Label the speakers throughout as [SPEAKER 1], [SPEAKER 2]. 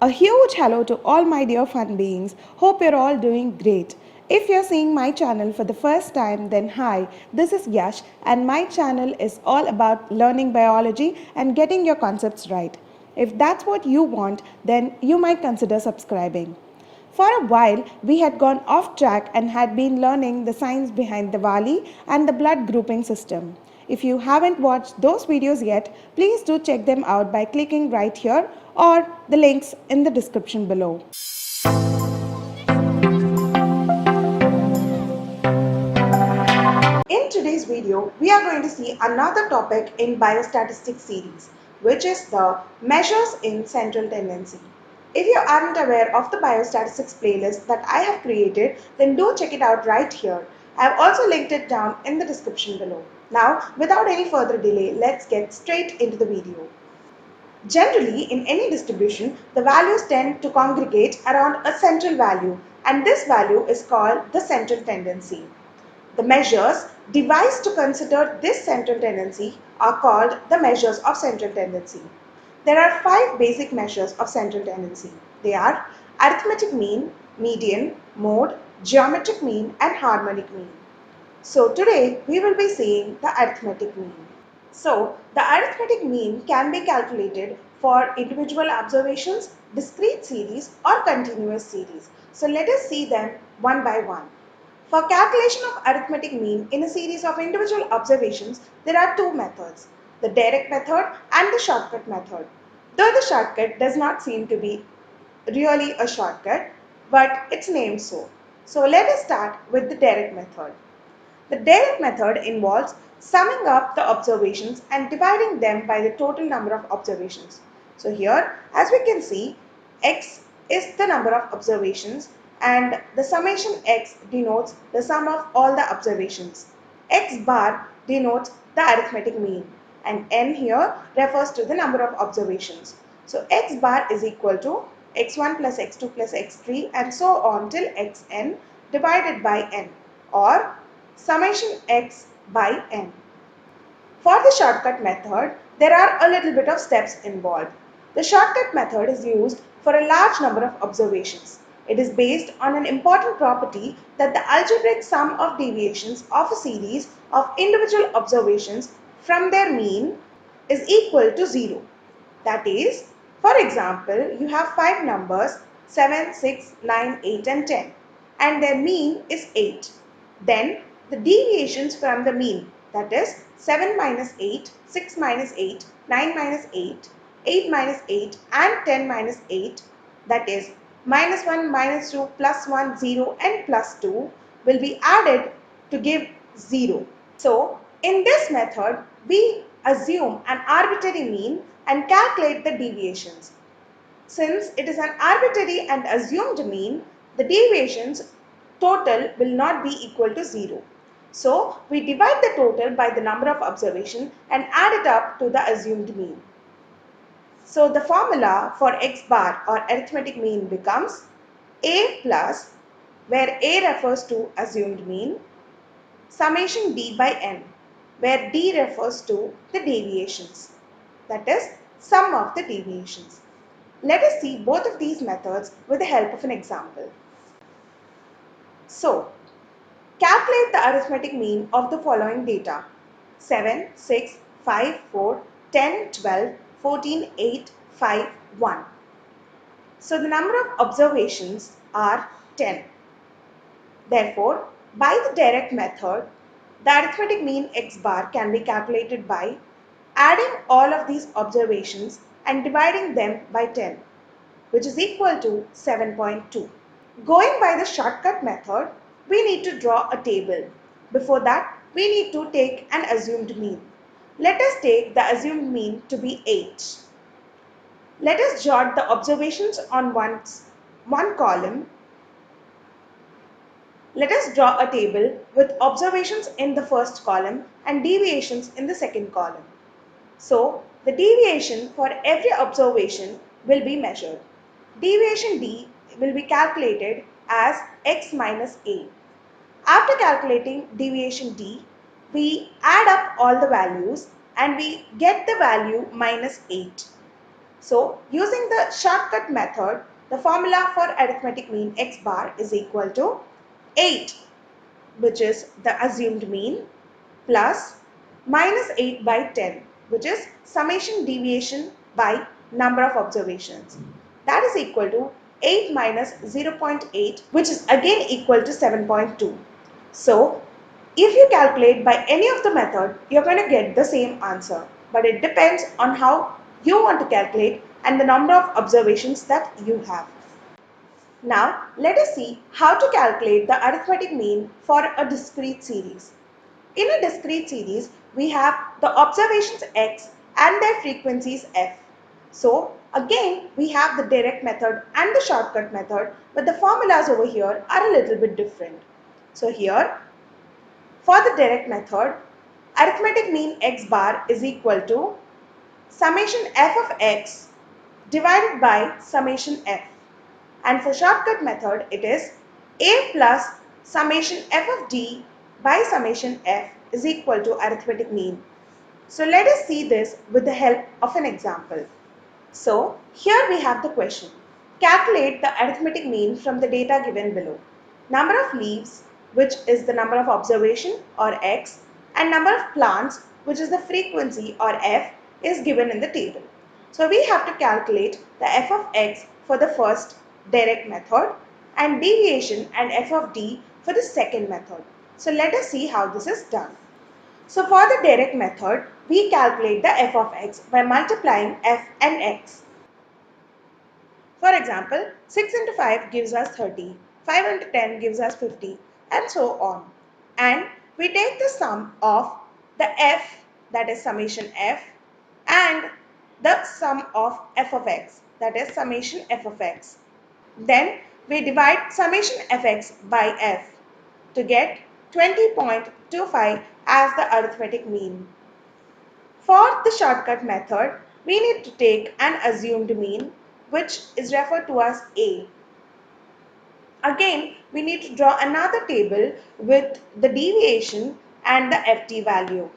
[SPEAKER 1] A huge hello to all my dear fun beings. Hope you're all doing great. If you're seeing my channel for the first time, then hi, this is Yash, and my channel is all about learning biology and getting your concepts right. If that's what you want, then you might consider subscribing. For a while, we had gone off track and had been learning the science behind the Wali and the blood grouping system. If you haven't watched those videos yet, please do check them out by clicking right here or the links in the description below. In today's video, we are going to see another topic in Biostatistics series, which is the measures in central tendency. If you aren't aware of the Biostatistics playlist that I have created, then do check it out right here. I have also linked it down in the description below. Now, without any further delay, let's get straight into the video. Generally, in any distribution, the values tend to congregate around a central value, and this value is called the central tendency. The measures devised to consider this central tendency are called the measures of central tendency. There are 5 basic measures of central tendency. They are arithmetic mean, median, mode, geometric mean, and harmonic mean. So today we will be seeing the arithmetic mean. So the arithmetic mean can be calculated for individual observations, discrete series, or continuous series. So let us see them one by one. For calculation of arithmetic mean in a series of individual observations, there are 2 methods, the direct method and the shortcut method. Though the shortcut does not seem to be really a shortcut, but it's named so. So let us start with the direct method. The direct method involves summing up the observations and dividing them by the total number of observations. So here, as we can see, x is the number of observations and the summation x denotes the sum of all the observations. X bar denotes the arithmetic mean and n here refers to the number of observations. So x bar is equal to x1 plus x2 plus x3 and so on till xn divided by n, or summation x by n. For the shortcut method, there are a little bit of steps involved. The shortcut method is used for a large number of observations. It is based on an important property that the algebraic sum of deviations of a series of individual observations from their mean is equal to 0. That is, for example, you have 5 numbers 7, 6, 9, 8 and 10 and their mean is 8. Then the deviations from the mean, that is 7 minus 8, 6 minus 8, 9 minus 8, 8 minus 8 and 10 minus 8, that is minus 1, minus 2, plus 1, 0 and plus 2 will be added to give 0. So in this method, we assume an arbitrary mean and calculate the deviations. Since it is an arbitrary and assumed mean, the deviations total will not be equal to 0. So we divide the total by the number of observations and add it up to the assumed mean. So the formula for x bar or arithmetic mean becomes a plus, where a refers to assumed mean, summation d by n, where d refers to the deviations, that is sum of the deviations. Let us see both of these methods with the help of an example. So, calculate the arithmetic mean of the following data: 7, 6, 5, 4, 10, 12, 14, 8, 5, 1. So, the number of observations are 10. Therefore, by the direct method, the arithmetic mean x bar can be calculated by adding all of these observations and dividing them by 10, which is equal to 7.2. Going by the shortcut method, we need to draw a table. Before that, we need to take an assumed mean. Let us take the assumed mean to be 8. Let us jot the observations on one column. Let us draw a table with observations in the first column and deviations in the second column. So, the deviation for every observation will be measured. Deviation D will be calculated as x minus a. After calculating deviation D, we add up all the values and we get the value minus 8. So using the shortcut method, the formula for arithmetic mean x bar is equal to 8, which is the assumed mean, plus minus 8 by 10, which is summation deviation by number of observations. That is equal to 8 minus 0.8, which is again equal to 7.2. So if you calculate by any of the method, you're going to get the same answer. But it depends on how you want to calculate and the number of observations that you have. Now, let us see how to calculate the arithmetic mean for a discrete series. In a discrete series, we have the observations x and their frequencies f. So, again, we have the direct method and the shortcut method, but the formulas over here are a little bit different. So, here, for the direct method, arithmetic mean x bar is equal to summation f of x divided by summation f. And for shortcut method, it is a plus summation f of d by summation f is equal to arithmetic mean. So let us see this with the help of an example. So here we have the question. Calculate the arithmetic mean from the data given below. Number of leaves, which is the number of observation or x, and number of plants, which is the frequency or f, is given in the table. So we have to calculate the f of x for the first direct method and deviation and f of d for the second method. So let us see how this is done. So for the direct method, we calculate the f of x by multiplying f and x. For example, 6 into 5 gives us 30, 5 into 10 gives us 50, and so on. And we take the sum of the f, that is summation f, and the sum of f of x, that is summation f of x. Then we divide summation fx by f to get 20.25 as the arithmetic mean. For the shortcut method, we need to take an assumed mean, which is referred to as A. Again, we need to draw another table with the deviation and the FT value.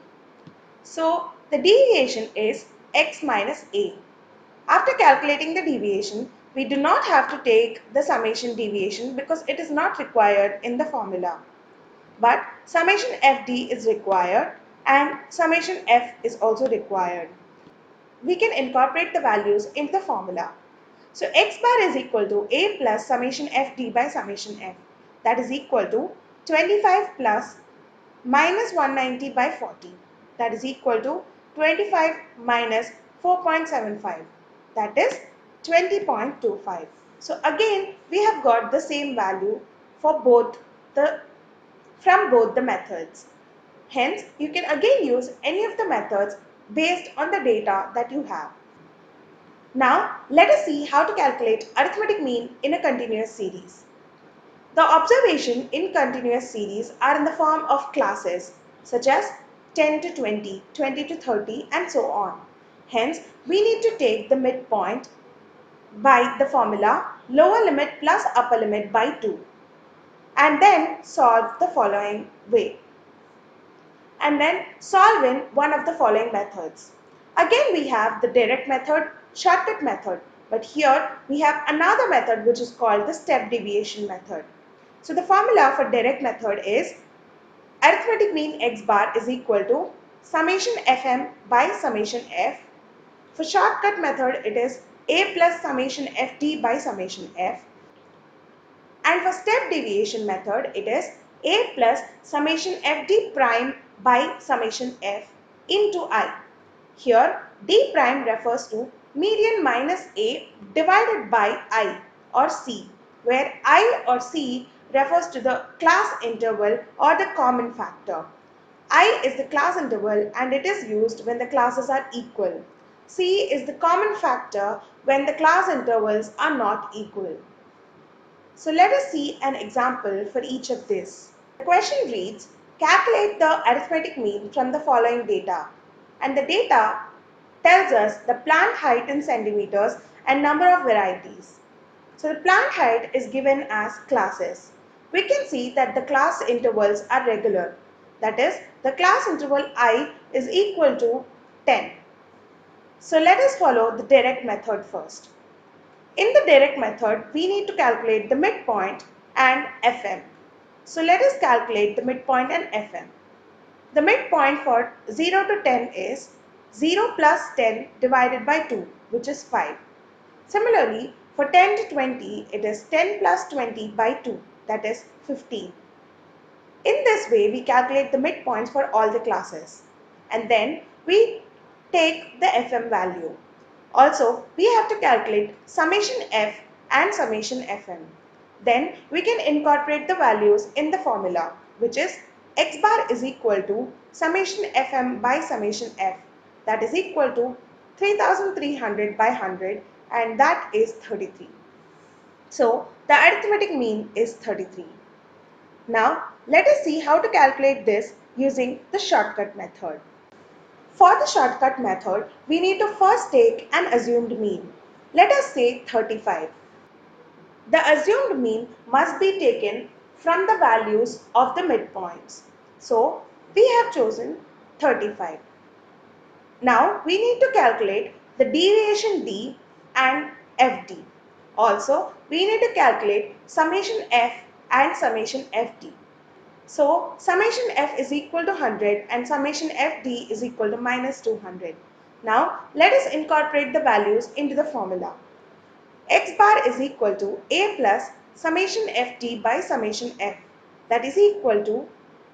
[SPEAKER 1] So, the deviation is x minus A. After calculating the deviation, we do not have to take the summation deviation because it is not required in the formula. But summation FD is required and summation F is also required. We can incorporate the values into the formula. So x bar is equal to a plus summation fd by summation f, that is equal to 25 plus minus 190 by 40, that is equal to 25 minus 4.75, that is 20.25. So again we have got the same value for from both the methods. Hence, you can again use any of the methods based on the data that you have. Now, let us see how to calculate arithmetic mean in a continuous series. The observation in continuous series are in the form of classes such as 10 to 20, 20 to 30 and so on. Hence, we need to take the midpoint by the formula lower limit plus upper limit by 2 and then solve the following way. And then solve in one of the following methods. Again we have the direct method, shortcut method, but here we have another method which is called the step deviation method. So the formula for direct method is arithmetic mean x bar is equal to summation fm by summation f. For shortcut method it is a plus summation fd by summation f. And for step deviation method, it is a plus summation fd prime by summation f into I. Here, d prime refers to median minus a divided by I or c, where I or c refers to the class interval or the common factor. I is the class interval and it is used when the classes are equal. C is the common factor when the class intervals are not equal. So let us see an example for each of these. The question reads, calculate the arithmetic mean from the following data. And the data tells us the plant height in centimeters and number of varieties. So the plant height is given as classes. We can see that the class intervals are regular. That is, the class interval I is equal to 10. So let us follow the direct method first. In the direct method, we need to calculate the midpoint and FM. So let us calculate the midpoint and FM. The midpoint for 0 to 10 is 0 plus 10 divided by 2, which is 5. Similarly, for 10 to 20, it is 10 plus 20 by 2, that is 15. In this way, we calculate the midpoints for all the classes. And then we take the FM value. Also, we have to calculate summation F and summation FM. Then we can incorporate the values in the formula, which is x bar is equal to summation FM by summation F, that is equal to 3300 by 100, and that is 33. So the arithmetic mean is 33. Now let us see how to calculate this using the shortcut method. For the shortcut method, we need to first take an assumed mean. Let us say 35. The assumed mean must be taken from the values of the midpoints. So we have chosen 35. Now we need to calculate the deviation D and FD. Also, we need to calculate summation F and summation FD. So, summation F is equal to 100 and summation FD is equal to minus 200. Now, let us incorporate the values into the formula. X bar is equal to A plus summation FD by summation F, that is equal to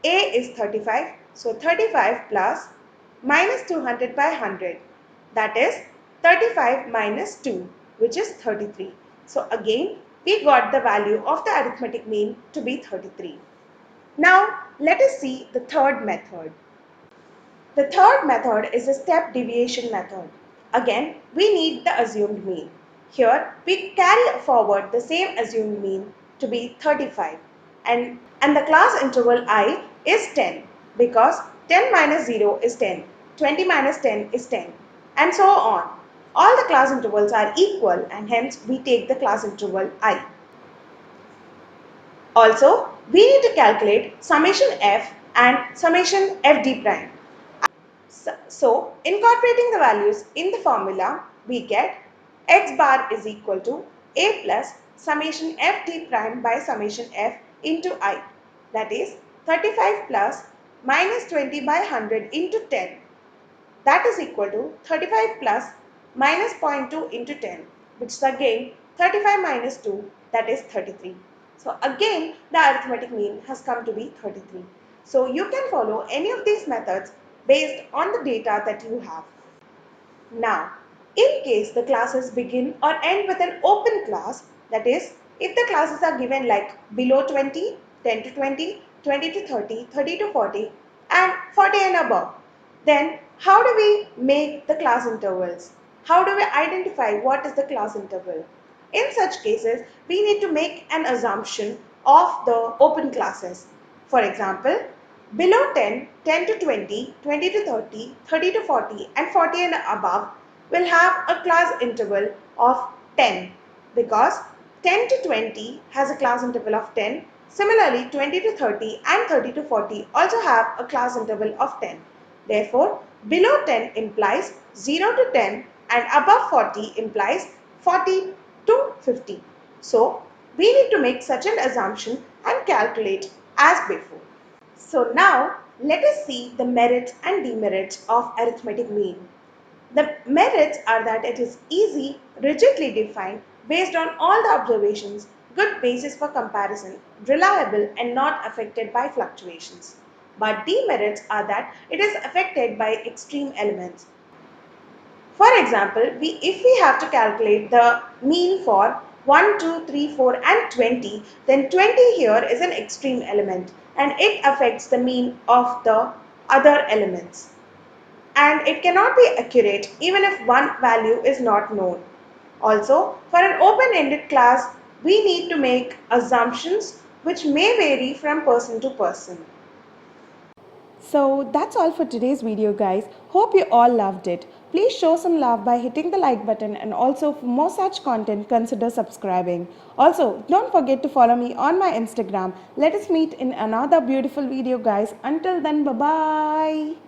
[SPEAKER 1] A is 35, so 35 plus minus 200 by 100, that is 35 minus 2, which is 33. So again, we got the value of the arithmetic mean to be 33. Now, let us see the third method. The third method is a step deviation method. Again, we need the assumed mean. Here, we carry forward the same assumed mean to be 35, and the class interval I is 10, because 10 minus 0 is 10, 20 minus 10 is 10, and so on. All the class intervals are equal, and hence we take the class interval I. Also, we need to calculate summation F and summation FD prime. So, incorporating the values in the formula, we get x bar is equal to A plus summation FD prime by summation F into I, that is 35 plus minus 20 by 100 into 10, that is equal to 35 plus minus 0.2 into 10, which is again 35 minus 2, that is 33. So again, the arithmetic mean has come to be 33. So you can follow any of these methods based on the data that you have. Now, in case the classes begin or end with an open class, that is, if the classes are given like below 20, 10 to 20, 20 to 30, 30 to 40, and 40 and above, then how do we make the class intervals? How do we identify what is the class interval? In such cases, we need to make an assumption of the open classes. For example, below 10, 10 to 20, 20 to 30, 30 to 40, and 40 and above will have a class interval of 10, because 10 to 20 has a class interval of 10. Similarly, 20 to 30 and 30 to 40 also have a class interval of 10. Therefore, below 10 implies 0 to 10 and above 40 implies 40 to 50. So, we need to make such an assumption and calculate as before. So now, let us see the merits and demerits of arithmetic mean. The merits are that it is easy, rigidly defined, based on all the observations, good basis for comparison, reliable and not affected by fluctuations. But demerits are that it is affected by extreme elements. For example, if we have to calculate the mean for 1, 2, 3, 4 and 20, then 20 here is an extreme element and it affects the mean of the other elements. And it cannot be accurate even if one value is not known. Also, for an open-ended class, we need to make assumptions which may vary from person to person.
[SPEAKER 2] So that's all for today's video, guys. Hope you all loved it. Please show some love by hitting the like button, and also for more such content, consider subscribing. Also, don't forget to follow me on my Instagram. Let us meet in another beautiful video, guys. Until then, bye-bye.